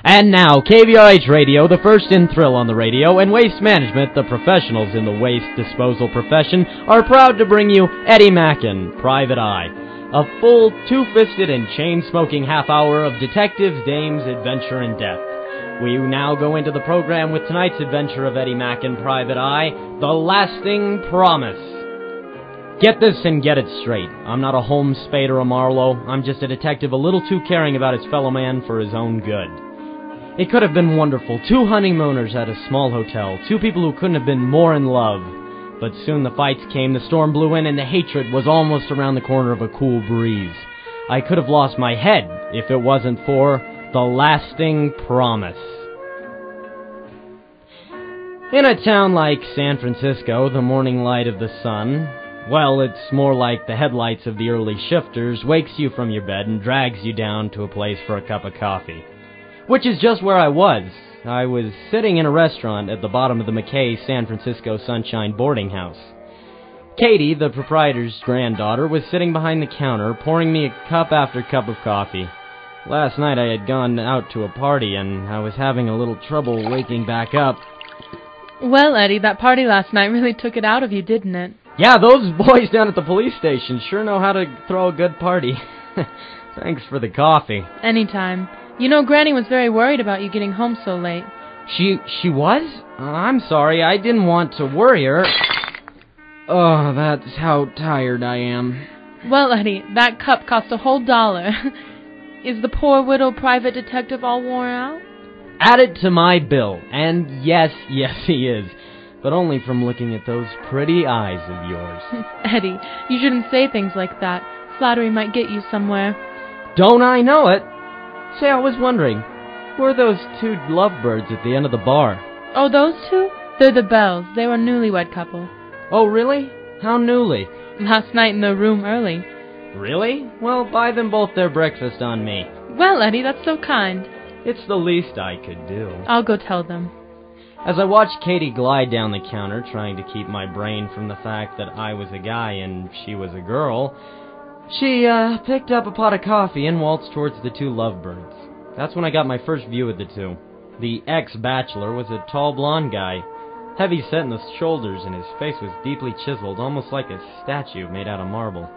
And now, KVRH Radio, the first in thrill on the radio, and Waste Management, the professionals in the waste disposal profession, are proud to bring you Eddie Mackin, Private Eye. A full, two-fisted, and chain-smoking half-hour of detectives, dames, adventure, and death. We now go into the program with tonight's adventure of Eddie Mackin, Private Eye, The Lasting Promise. Get this and get it straight. I'm not a Holmes, Spade, or a Marlowe. I'm just a detective a little too caring about his fellow man for his own good. It could have been wonderful. 2 honeymooners at a small hotel. 2 people who couldn't have been more in love. But soon the fights came, the storm blew in, and the hatred was almost around the corner of a cool breeze. I could have lost my head if it wasn't for The Lasting Promise. In a town like San Francisco, the morning light of the sun, well, it's more like the headlights of the early shifters, wakes you from your bed and drags you down to a place for a cup of coffee. Which is just where I was. I was sitting in a restaurant at the bottom of the McKay San Francisco Sunshine boarding house. Katie, the proprietor's granddaughter, was sitting behind the counter, pouring me cup after cup of coffee. Last night I had gone out to a party, and I was having a little trouble waking back up. Well, Eddie, that party last night really took it out of you, didn't it? Yeah, those boys down at the police station sure know how to throw a good party. Thanks for the coffee. Anytime. You know, Granny was very worried about you getting home so late. She was? I'm sorry, I didn't want to worry her. Oh, that's how tired I am. Well, Eddie, that cup cost a whole $1. Is the poor widow private detective all worn out? Add it to my bill. And yes, he is. But only from looking at those pretty eyes of yours. Eddie, you shouldn't say things like that. Flattery might get you somewhere. Don't I know it? Say, I was wondering, who are those 2 lovebirds at the end of the bar? Oh, those 2? They're the Bells. They were a newlywed couple. Oh, really? How newly? Last night in their room early. Really? Well, buy them both their breakfast on me. Well, Eddie, that's so kind. It's the least I could do. I'll go tell them. As I watched Katie glide down the counter, trying to keep my brain from the fact that I was a guy and she was a girl, she picked up a pot of coffee and waltzed towards the 2 lovebirds. That's when I got my first view of the 2. The ex-bachelor was a tall blonde guy, heavy set in the shoulders, and his face was deeply chiseled, almost like a statue made out of marble.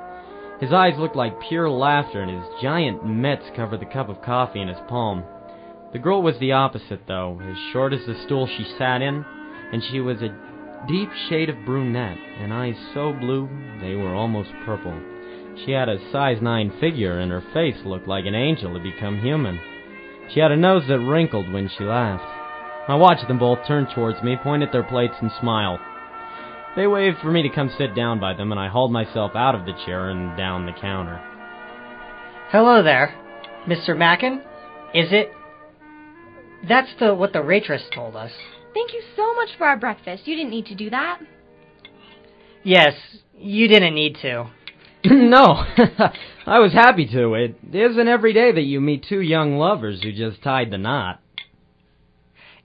His eyes looked like pure laughter, and his giant mitts covered the cup of coffee in his palm. The girl was the opposite, though, as short as the stool she sat in, and she was a deep shade of brunette, and eyes so blue they were almost purple. She had a size 9 figure, and her face looked like an angel had become human. She had a nose that wrinkled when she laughed. I watched them both turn towards me, point at their plates, and smile. They waved for me to come sit down by them, and I hauled myself out of the chair and down the counter. Hello there, Mr. Mackin. Is it? That's what the waitress told us. Thank you so much for our breakfast. You didn't need to do that. Yes, you didn't need to. No, I was happy to. It isn't every day that you meet 2 young lovers who just tied the knot.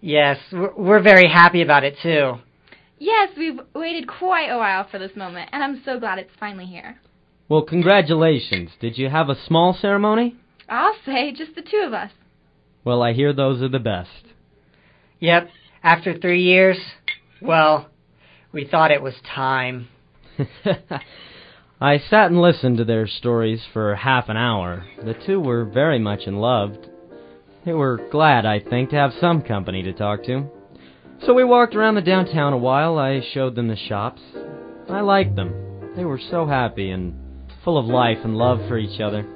Yes, we're very happy about it, too. Yes, we've waited quite a while for this moment, and I'm so glad it's finally here. Well, congratulations. Did you have a small ceremony? I'll say, just the 2 of us. Well, I hear those are the best. Yep, after 3 years, well, we thought it was time. I sat and listened to their stories for half an hour. The 2 were very much in love. They were glad, I think, to have some company to talk to. So we walked around the downtown a while. I showed them the shops. I liked them. They were so happy and full of life and love for each other.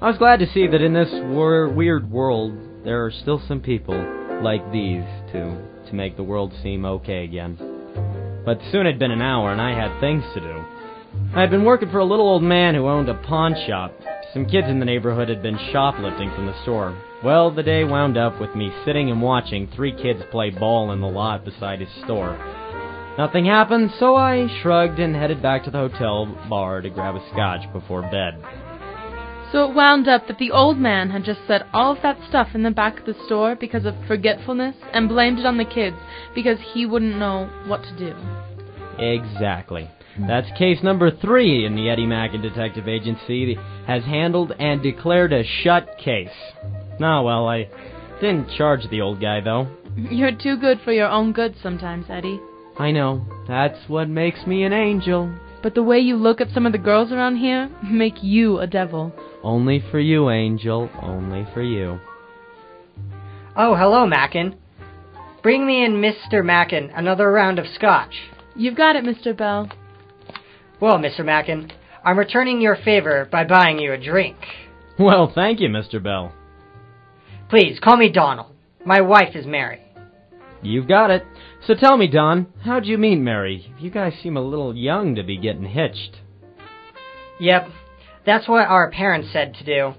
I was glad to see that in this weird world, there are still some people like these to make the world seem okay again. But soon had been an hour, and I had things to do. I had been working for a little old man who owned a pawn shop. Some kids in the neighborhood had been shoplifting from the store. Well, the day wound up with me sitting and watching 3 kids play ball in the lot beside his store. Nothing happened, so I shrugged and headed back to the hotel bar to grab a scotch before bed. So it wound up that the old man had just said all of that stuff in the back of the store because of forgetfulness and blamed it on the kids because he wouldn't know what to do. Exactly. That's case number 3 in the Eddie Mackin Detective Agency has handled and declared a shut case. Now, well, I Didn't charge the old guy, though. You're too good for your own good sometimes, Eddie. I know. That's what makes me an angel. But the way you look at some of the girls around here make you a devil. Only for you, Angel. Only for you. Oh, hello, Mackin. Bring me and Mr. Mackin another round of scotch. You've got it, Mr. Bell. Well, Mr. Mackin, I'm returning your favor by buying you a drink. Well, thank you, Mr. Bell. Please, call me Donald. My wife is Mary. You've got it. So tell me, Don, how'd you meet Mary? You guys seem a little young to be getting hitched. Yep, that's what our parents said to do.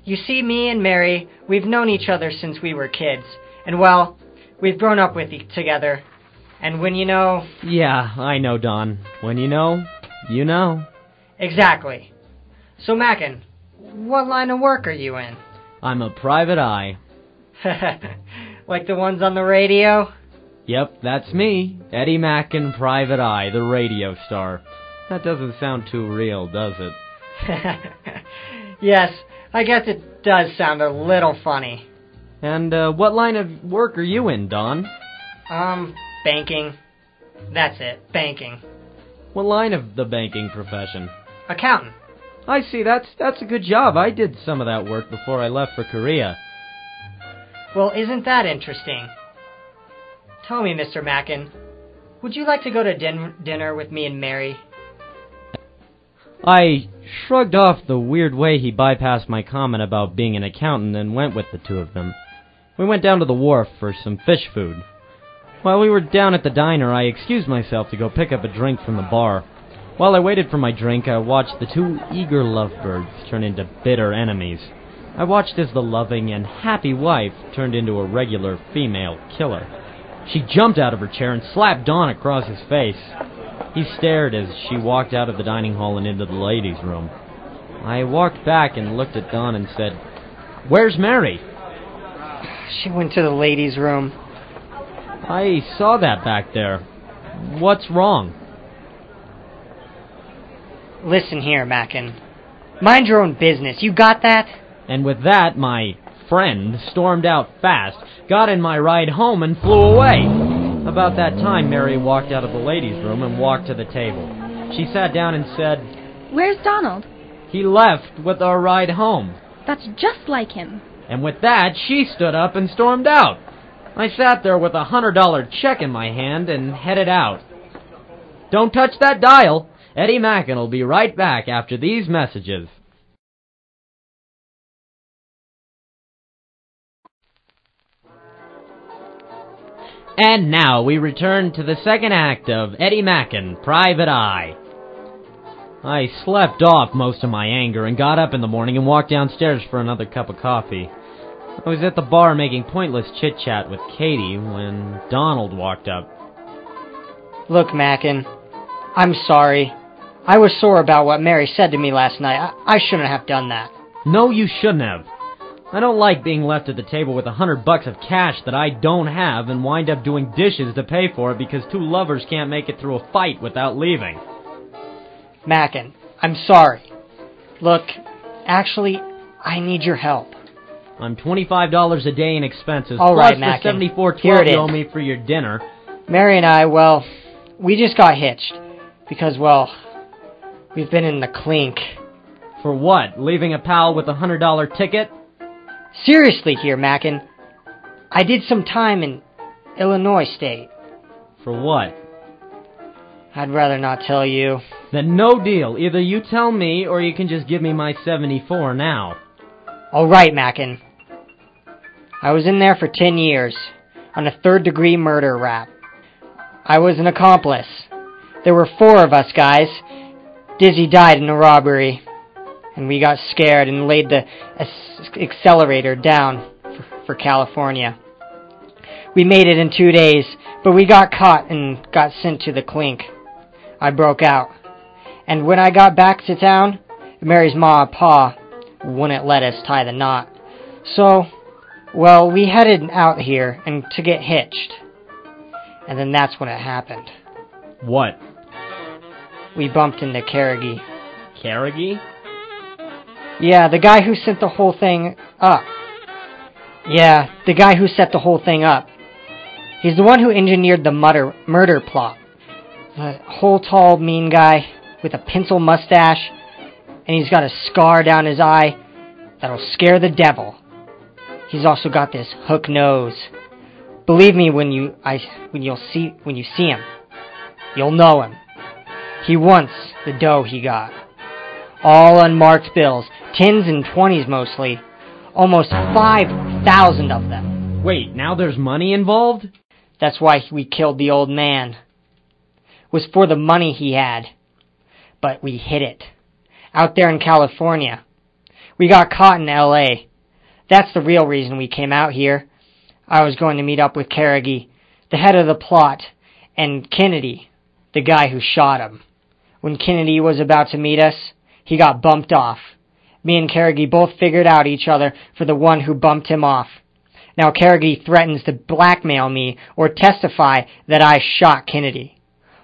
You see, me and Mary, we've known each other since we were kids. And, well, we've grown up with together. And when you know... Yeah, I know, Don. When you know, you know. Exactly. So, Mackin, what line of work are you in? I'm a private eye. Like the ones on the radio? Yep, that's me. Eddie Mackin, Private Eye, the radio star. That doesn't sound too real, does it? Yes, I guess it does sound a little funny. And what line of work are you in, Don? Banking. That's it, banking. What line of the banking profession? Accountant. I see, that's a good job. I did some of that work before I left for Korea. Well, isn't that interesting? Tell me, Mr. Mackin, would you like to go to dinner with me and Mary? I shrugged off the weird way he bypassed my comment about being an accountant and went with the two of them. We went down to the wharf for some fish food. While we were down at the diner, I excused myself to go pick up a drink from the bar. While I waited for my drink, I watched the two eager lovebirds turn into bitter enemies. I watched as the loving and happy wife turned into a regular female killer. She jumped out of her chair and slapped Don across his face. He stared as she walked out of the dining hall and into the ladies' room. I walked back and looked at Don and said, "Where's Mary?" She went to the ladies' room. I saw that back there. What's wrong? Listen here, Mackin. Mind your own business, you got that? And with that, my friend stormed out fast, got in my ride home, and flew away. About that time, Mary walked out of the ladies' room and walked to the table. She sat down and said, Where's Donald? "He left with our ride home." That's just like him. And with that, she stood up and stormed out. I sat there with a $100 check in my hand and headed out. Don't touch that dial. Eddie Mackin will be right back after these messages. And now we return to the second act of Eddie Mackin, Private Eye. I slept off most of my anger and got up in the morning and walked downstairs for another cup of coffee. I was at the bar making pointless chit-chat with Katie when Donald walked up. Look, Mackin, I'm sorry. I was sore about what Mary said to me last night. I shouldn't have done that. No, you shouldn't have. I don't like being left at the table with $100 of cash that I don't have and wind up doing dishes to pay for it because two lovers can't make it through a fight without leaving. Mackin, I'm sorry. Look, actually, I need your help. I'm $25 a day in expenses, All plus right, Mackin. the $74.12 Here it you owe is. me for your dinner. Mary and I, well, we just got hitched. Because, well, we've been in the clink. For what? Leaving a pal with a $100 ticket? Seriously here, Mackin. I did some time in Illinois State. For what? I'd rather not tell you. Then no deal. Either you tell me, or you can just give me my $74 now. All right, Mackin. I was in there for 10 years, on a third-degree murder rap. I was an accomplice. There were 4 of us guys. Dizzy died in a robbery, and we got scared and laid the accelerator down for California. We made it in 2 days, but we got caught and got sent to the clink. I broke out, and when I got back to town, Mary's ma and pa wouldn't let us tie the knot. So, well, we headed out here and to get hitched. And then that's when it happened. What? We bumped into Carrigy. Carrigy? Yeah, the guy who sent the whole thing up. Yeah, the guy who set the whole thing up. He's the one who engineered the murder plot. The whole tall, mean guy with a pencil mustache, and he's got a scar down his eye that'll scare the devil. He's also got this hook nose. Believe me when you see him, you'll know him. He wants the dough he got. All unmarked bills, 10s and 20s mostly. Almost 5,000 of them. Wait, now there's money involved? That's why we killed the old man. It was for the money he had. But we hid it. Out there in California. We got caught in L.A. That's the real reason we came out here. I was going to meet up with Carnegie, the head of the plot, and Kennedy, the guy who shot him. When Kennedy was about to meet us, he got bumped off. Me and Carnegie both figured out each other for the one who bumped him off. Now Carnegie threatens to blackmail me or testify that I shot Kennedy.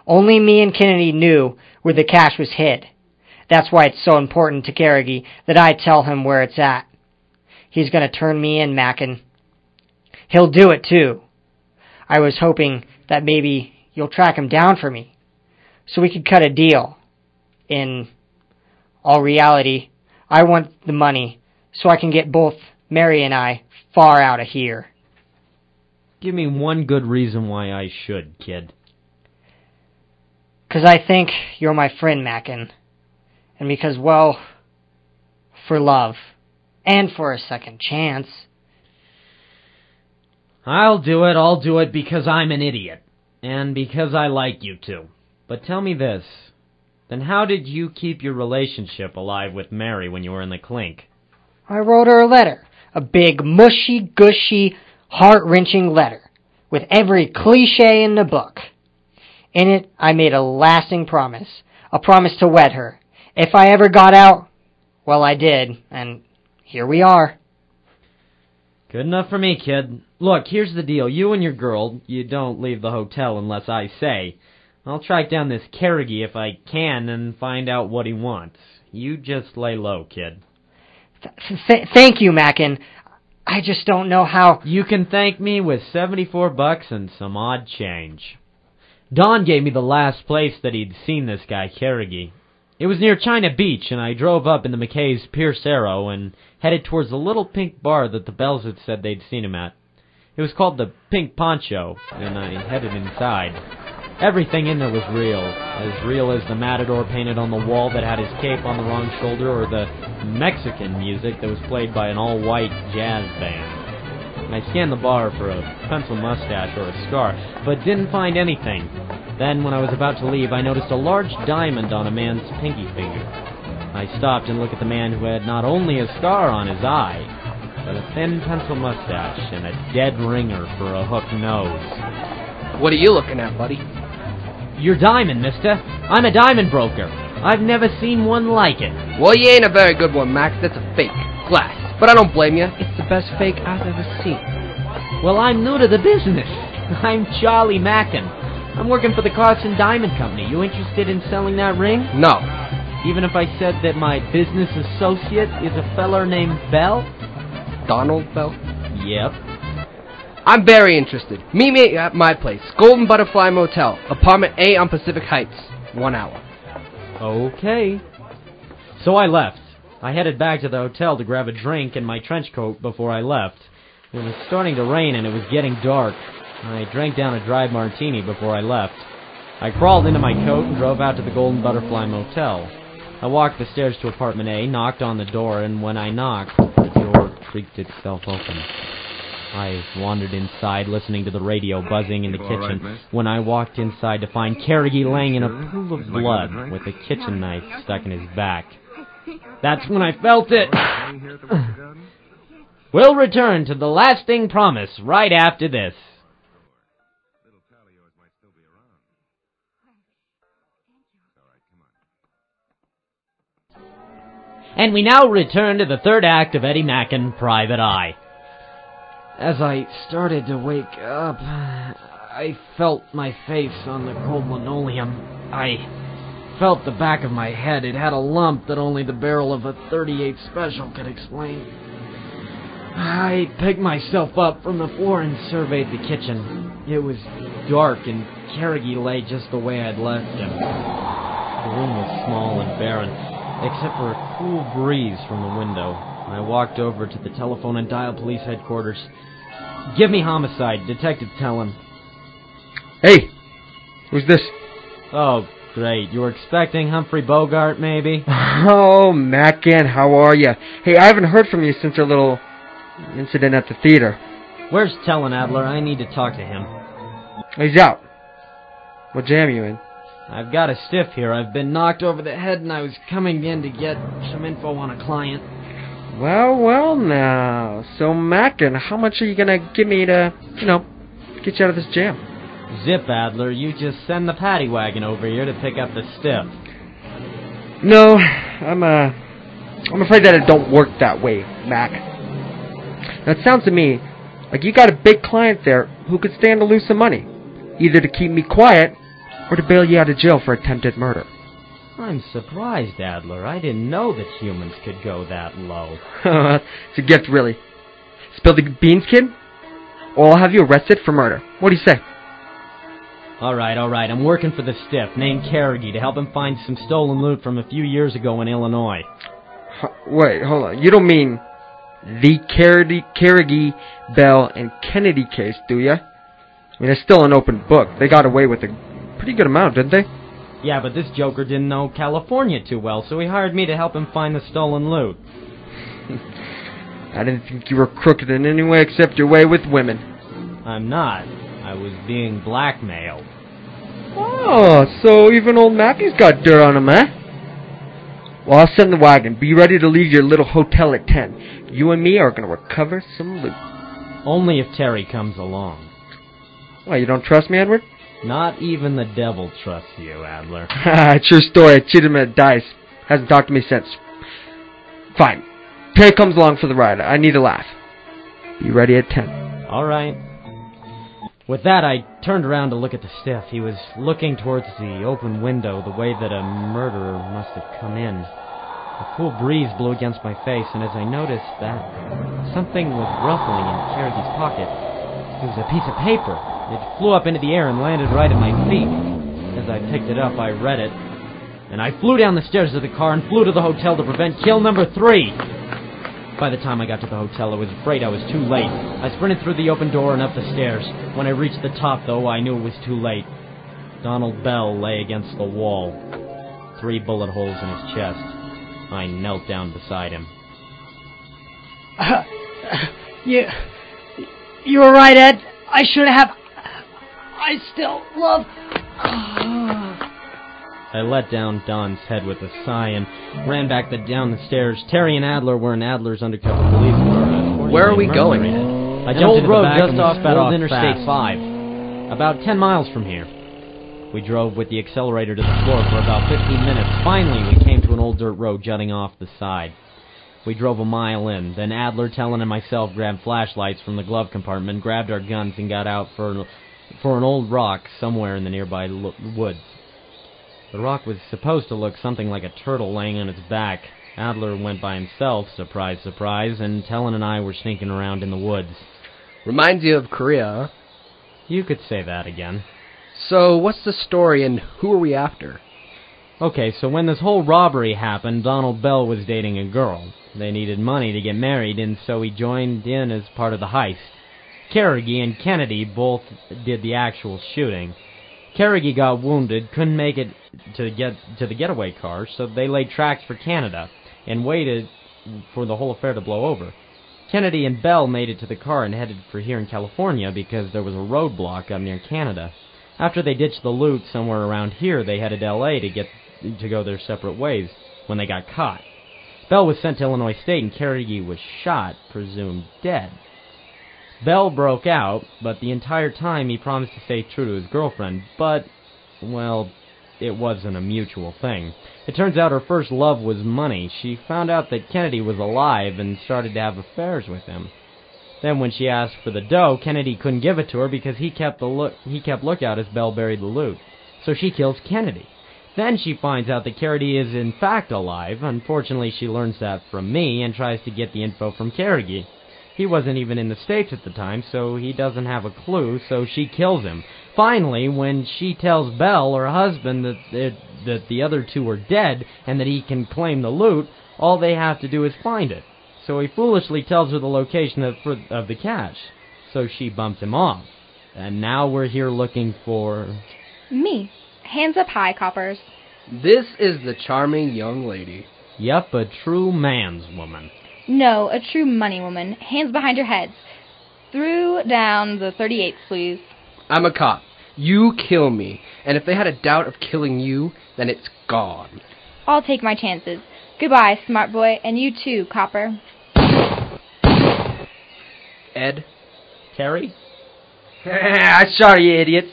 Only me and Kennedy knew where the cash was hid. That's why it's so important to Carnegie that I tell him where it's at. He's going to turn me in, Mackin. He'll do it, too. I was hoping that maybe you'll track him down for me, so we could cut a deal. In all reality, I want the money so I can get both Mary and I far out of here. Give me one good reason why I should, kid. 'Cause I think you're my friend, Mackin. And because, well, for love. And for a second chance. I'll do it because I'm an idiot. And because I like you two. But tell me this. Then how did you keep your relationship alive with Mary when you were in the clink? I wrote her a letter. A big, mushy, gushy, heart-wrenching letter. With every cliché in the book. In it, I made a lasting promise. A promise to wed her. If I ever got out, well, I did. And here we are. Good enough for me, kid. Look, here's the deal. You and your girl, you don't leave the hotel unless I say. I'll track down this Carnegie if I can and find out what he wants. You just lay low, kid. Thank you, Mackin. I just don't know how... You can thank me with $74 and some odd change. Don gave me the last place that he'd seen this guy, Carnegie. It was near China Beach, and I drove up in the McKay's Pierce Arrow and headed towards the little pink bar that the Bells had said they'd seen him at. It was called the Pink Poncho, and I headed inside. Everything in there was real as the matador painted on the wall that had his cape on the wrong shoulder, or the Mexican music that was played by an all-white jazz band. I scanned the bar for a pencil mustache or a scar, but didn't find anything. Then, when I was about to leave, I noticed a large diamond on a man's pinky finger. I stopped and looked at the man who had not only a scar on his eye, but a thin pencil mustache and a dead ringer for a hook nose. What are you looking at, buddy? Your diamond, mister. I'm a diamond broker. I've never seen one like it. Well, you ain't a very good one, Max. That's a fake. Glass. But I don't blame you. It's the best fake I've ever seen. Well, I'm new to the business. I'm Charlie Mackin. I'm working for the Carson Diamond Company. You interested in selling that ring? No. Even if I said that my business associate is a feller named Bell? Donald Bell? Yep. I'm very interested. Meet me at my place, Golden Butterfly Motel, apartment A on Pacific Heights. 1 hour. Okay. So I left. I headed back to the hotel to grab a drink and my trench coat before I left. It was starting to rain and it was getting dark. I drank down a dry martini before I left. I crawled into my coat and drove out to the Golden Butterfly Motel. I walked the stairs to apartment A, knocked on the door, and when I knocked, the door creaked itself open. I wandered inside, listening to the radio buzzing in the kitchen, when I walked inside to find Carnegie laying in a pool of blood with a kitchen knife stuck in his back. That's when I felt it. We'll return to the lasting promise right after this. And we now return to the third act of Eddie Mackin, Private Eye. As I started to wake up, I felt my face on the cold linoleum. I felt the back of my head. It had a lump that only the barrel of a .38 special could explain. I picked myself up from the floor and surveyed the kitchen. It was dark, and Carrigy lay just the way I'd left him. The room was small and barren, except for a cool breeze from the window. I walked over to the telephone and dialed police headquarters. "Give me homicide, Detective Tellin." Hey, who's this? Oh, great. You were expecting Humphrey Bogart, maybe? Oh, Mackin, how are you? Hey, I haven't heard from you since our little incident at the theater. Where's Tellin, Adler? I need to talk to him. He's out. What jam you in? I've got a stiff here. I've been knocked over the head, and I was coming in to get some info on a client. Well now. So, Mackin, how much are you gonna give me to, get you out of this jam? Zip, Adler. You just send the paddy wagon over here to pick up the stiff. No, I'm afraid that it don't work that way, Mac. Now, it sounds to me like you got a big client there who could stand to lose some money, either to keep me quiet or to bail you out of jail for attempted murder. I'm surprised, Adler. I didn't know that humans could go that low. It's a gift, really. Spill the beans, kid? Or I'll have you arrested for murder. What do you say? All right. I'm working for the stiff, named Carrigy, to help him find some stolen loot from a few years ago in Illinois. Wait, hold on. You don't mean the Carrigy, Bell, and Kennedy case, do you? I mean, it's still an open book. They got away with a pretty good amount, didn't they? Yeah, but this joker didn't know California too well, so he hired me to help him find the stolen loot. I didn't think you were crooked in any way except your way with women. I'm not. I was being blackmailed. Oh, so even old Mackie's got dirt on him, eh? Well, I'll send the wagon. Be ready to leave your little hotel at 10. You and me are going to recover some loot. Only if Terry comes along. Why, you don't trust me, Edward? Not even the devil trusts you, Adler. True story. I cheated him at dice. Hasn't talked to me since. Fine. Terry comes along for the ride. I need a laugh. Be ready at 10. All right. With that, I turned around to look at the stiff. He was looking towards the open window, the way that a murderer must have come in. A cool breeze blew against my face, and as I noticed that something was ruffling in Carrigie's pocket, it was a piece of paper. It flew up into the air and landed right at my feet. As I picked it up, I read it, and I flew down the stairs of the car and flew to the hotel to prevent kill number 3. By the time I got to the hotel, I was afraid I was too late. I sprinted through the open door and up the stairs. When I reached the top, though, I knew it was too late. Donald Bell lay against the wall, 3 bullet holes in his chest. I knelt down beside him. You were right, Ed. I should have. I still love. I let down Don's head with a sigh and ran back down the stairs. Terry and Adler were in Adler's undercover police car. Where are we going? I jumped into the back and we sped off Interstate 5. About 10 miles from here. We drove with the accelerator to the floor for about 15 minutes. Finally, we came to an old dirt road jutting off the side. We drove a mile in. Then Adler, Tellin, and myself grabbed flashlights from the glove compartment, grabbed our guns, and got out for an old rock somewhere in the nearby woods. The rock was supposed to look something like a turtle laying on its back. Adler went by himself, surprise, surprise, and Tellin and I were sneaking around in the woods. Reminds you of Korea, huh? You could say that again. So, what's the story and who are we after? Okay, so when this whole robbery happened, Donald Bell was dating a girl. They needed money to get married, and so he joined in as part of the heist. Carrigy and Kennedy both did the actual shooting. Carrigy got wounded, couldn't make it to get to the getaway car, so they laid tracks for Canada and waited for the whole affair to blow over. Kennedy and Bell made it to the car and headed for here in California because there was a roadblock up near Canada. After they ditched the loot somewhere around here, they headed to L.A. to go their separate ways when they got caught. Bell was sent to Illinois State and Carrigy was shot, presumed dead. Bell broke out, but the entire time he promised to stay true to his girlfriend, but, well, it wasn't a mutual thing. It turns out her first love was money. She found out that Kennedy was alive and started to have affairs with him. Then when she asked for the dough, Kennedy couldn't give it to her because he kept lookout as Bell buried the loot. So she kills Kennedy. Then she finds out that Kennedy is in fact alive. Unfortunately, she learns that from me and tries to get the info from Carrigy. He wasn't even in the States at the time, so he doesn't have a clue, so she kills him. Finally, when she tells Belle, her husband, that the other two are dead and that he can claim the loot, all they have to do is find it. So he foolishly tells her the location of the cache. So she bumps him off. And now we're here looking for... Me. Hands up high, coppers. This is the charming young lady. Yep, a true man's woman. No, a true money woman. Hands behind your heads. Through down the 38th, please. I'm a cop. You kill me. And if they had a doubt of killing you, then it's gone. I'll take my chances. Goodbye, smart boy, and you too, copper. Ed? Terry? Sorry, you idiots.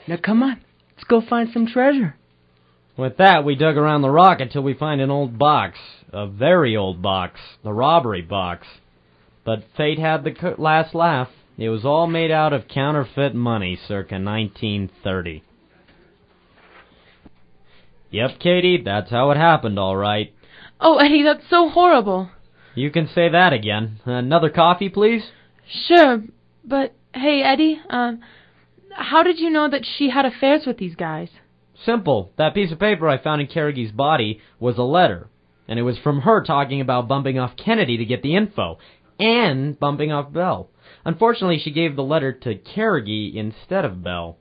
Now come on, let's go find some treasure. With that, we dug around the rock until we find an old box. A very old box. The robbery box. But fate had the last laugh. It was all made out of counterfeit money circa 1930. Yep, Katie, that's how it happened, all right. Oh, Eddie, that's so horrible. You can say that again. Another coffee, please? Sure, but hey, Eddie, how did you know that she had affairs with these guys? Simple. That piece of paper I found in Carrageen's body was a letter. And it was from her talking about bumping off Kennedy to get the info. And bumping off Belle. Unfortunately, she gave the letter to Carrageen instead of Belle.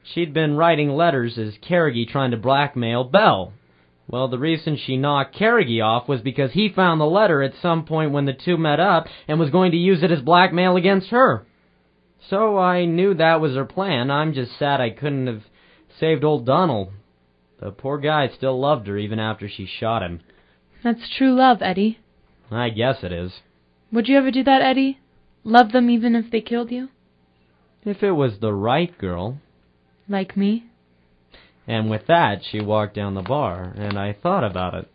She'd been writing letters as Carrageen trying to blackmail Belle. Well, the reason she knocked Carrageen off was because he found the letter at some point when the two met up and was going to use it as blackmail against her. So I knew that was her plan. I'm just sad I couldn't have saved old Donald. The poor guy still loved her even after she shot him. That's true love, Eddie. I guess it is. Would you ever do that, Eddie? Love them even if they killed you? If it was the right girl. Like me? And with that, she walked down the bar, and I thought about it.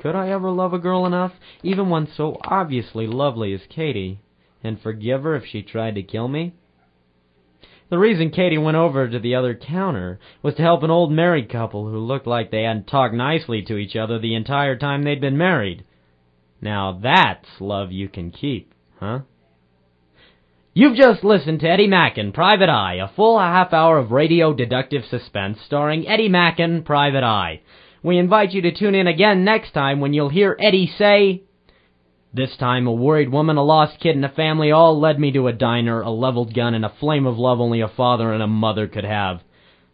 Could I ever love a girl enough, even one so obviously lovely as Katie, and forgive her if she tried to kill me? The reason Katie went over to the other counter was to help an old married couple who looked like they hadn't talked nicely to each other the entire time they'd been married. Now that's love you can keep, huh? You've just listened to Eddie Mackin, Private Eye, a full half hour of radio deductive suspense starring Eddie Mackin, Private Eye. We invite you to tune in again next time when you'll hear Eddie say, "This time a worried woman, a lost kid, and a family all led me to a diner, a leveled gun, and a flame of love only a father and a mother could have,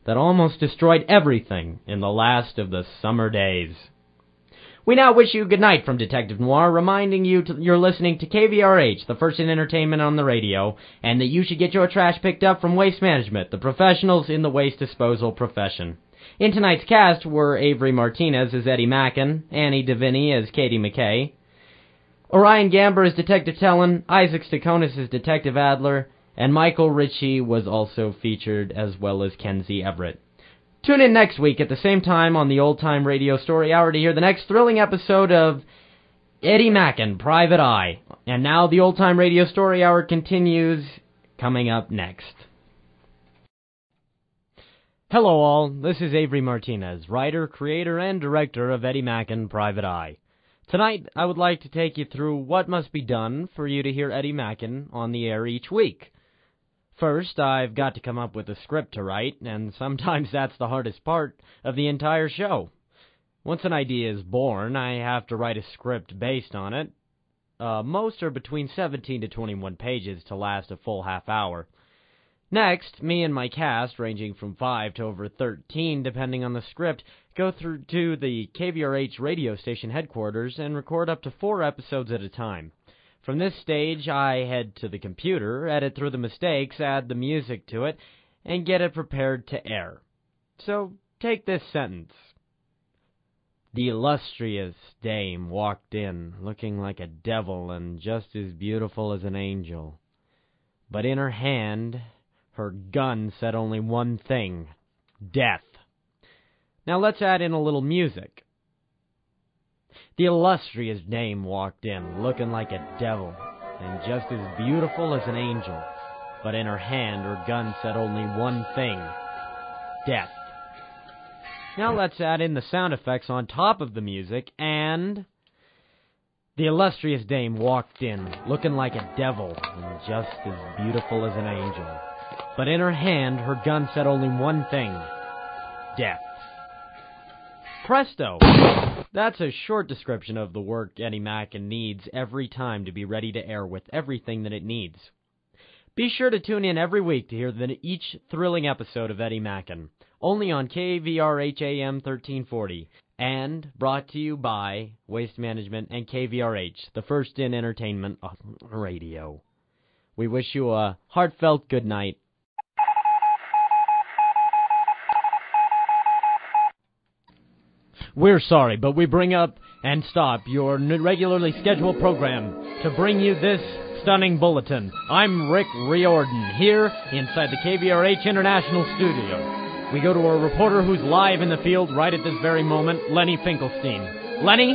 that almost destroyed everything in the last of the summer days." We now wish you good night from Detective Noir, reminding you you're listening to KVRH, the first in entertainment on the radio, and that you should get your trash picked up from Waste Management, the professionals in the waste disposal profession. In tonight's cast were Avery Martinez as Eddie Mackin, Annie DeVinny as Katie McKay, Orion Gamber as Detective Tellin, Isaac Stakonis as Detective Adler, and Michael Ritchie was also featured, as well as Kenzie Everett. Tune in next week at the same time on the Old Time Radio Story Hour to hear the next thrilling episode of Eddie Mackin, Private Eye. And now the Old Time Radio Story Hour continues, coming up next. Hello all, this is Avery Martinez, writer, creator, and director of Eddie Mackin, Private Eye. Tonight, I would like to take you through what must be done for you to hear Eddie Mackin on the air each week. First, I've got to come up with a script to write, and sometimes that's the hardest part of the entire show. Once an idea is born, I have to write a script based on it. Most are between 17 to 21 pages to last a full half hour. Next, me and my cast, ranging from 5 to over 13 depending on the script, go through to the KVRH radio station headquarters and record up to 4 episodes at a time. From this stage, I head to the computer, edit through the mistakes, add the music to it, and get it prepared to air. So, take this sentence. The illustrious dame walked in, looking like a devil and just as beautiful as an angel. But in her hand, her gun said only one thing: death. Now let's add in a little music. The illustrious dame walked in, looking like a devil, and just as beautiful as an angel. But in her hand, her gun said only one thing: death. Now let's add in the sound effects on top of the music, and The illustrious dame walked in, looking like a devil and just as beautiful as an angel. But in her hand, her gun said only one thing: death. Presto! That's a short description of the work Eddie Mackin needs every time to be ready to air with everything that it needs. Be sure to tune in every week to hear each thrilling episode of Eddie Mackin, only on KVRH AM 1340, and brought to you by Waste Management and KVRH, the first in entertainment on radio. We wish you a heartfelt good night. We're sorry, but we bring up and stop your regularly scheduled program to bring you this stunning bulletin. I'm Rick Riordan, here inside the KVRH International Studio. We go to a reporter who's live in the field right at this very moment, Lenny Finkelstein. Lenny?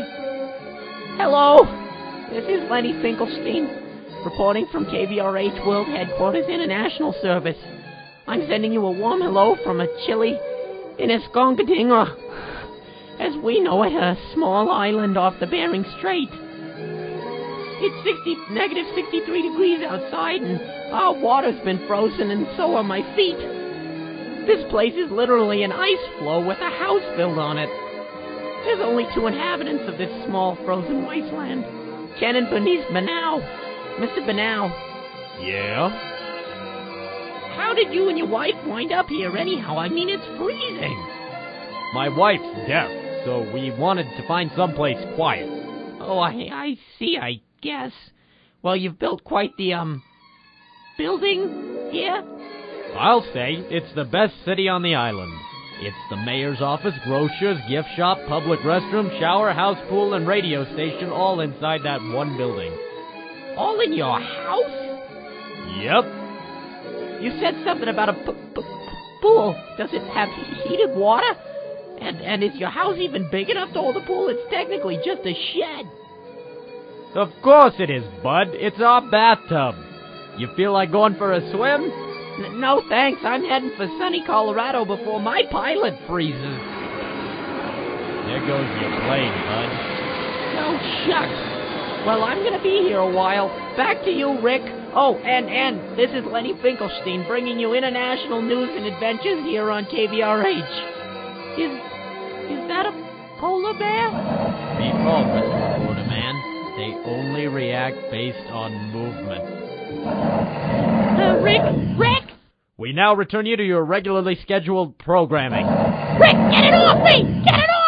Hello, this is Lenny Finkelstein, reporting from KVRH World Headquarters International Service. I'm sending you a warm hello from a chilly Inescongadinga, as we know it, a small island off the Bering Strait. It's negative 63 degrees outside, and our water's been frozen, and so are my feet. This place is literally an ice floe with a house built on it. There's only 2 inhabitants of this small frozen wasteland, Ken and Bernice Banau. Mr. Banau. Yeah? How did you and your wife wind up here anyhow? I mean, it's freezing. My wife's deaf, so we wanted to find someplace quiet. Oh, I see, I guess. Well, you've built quite the, building here? I'll say it's the best city on the island. It's the mayor's office, grocer's, gift shop, public restroom, shower, house, pool, and radio station all inside that one building. All in your house? Yep. You said something about a pool. Does it have heated water? And is your house even big enough to hold a pool? It's technically just a shed. Of course it is, bud. It's our bathtub. You feel like going for a swim? No, thanks. I'm heading for sunny Colorado before my pilot freezes. There goes your plane, bud. Oh, shucks. Well, I'm going to be here a while. Back to you, Rick. Oh, and this is Lenny Finkelstein bringing you international news and adventures here on KVRH. Is that a polar bear? Be called, Mr. Reporter Man. They only react based on movement. Rick! We now return you to your regularly scheduled programming. Rick, get it off me! Get it off!